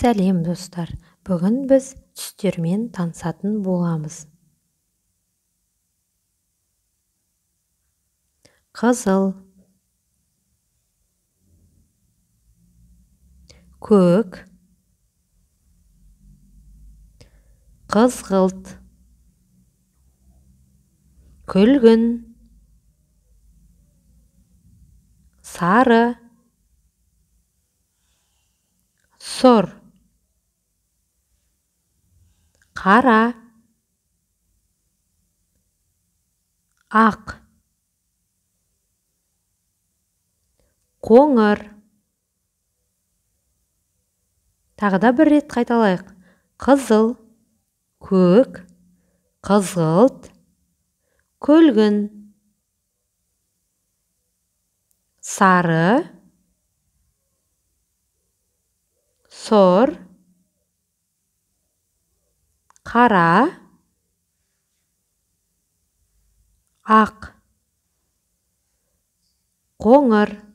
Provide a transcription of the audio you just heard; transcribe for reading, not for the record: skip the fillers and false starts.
Сәлем достар, бүгін біз түстермен танысатын боламыз. Қызыл, көк, қызғылт, күлгін, сары, сұр, қара, ақ, қоңыр. Тағы да бір рет қайталайық. Қызыл, көк, қызғылт, күлгін, сары, сұр, қара, ақ, қоңыр.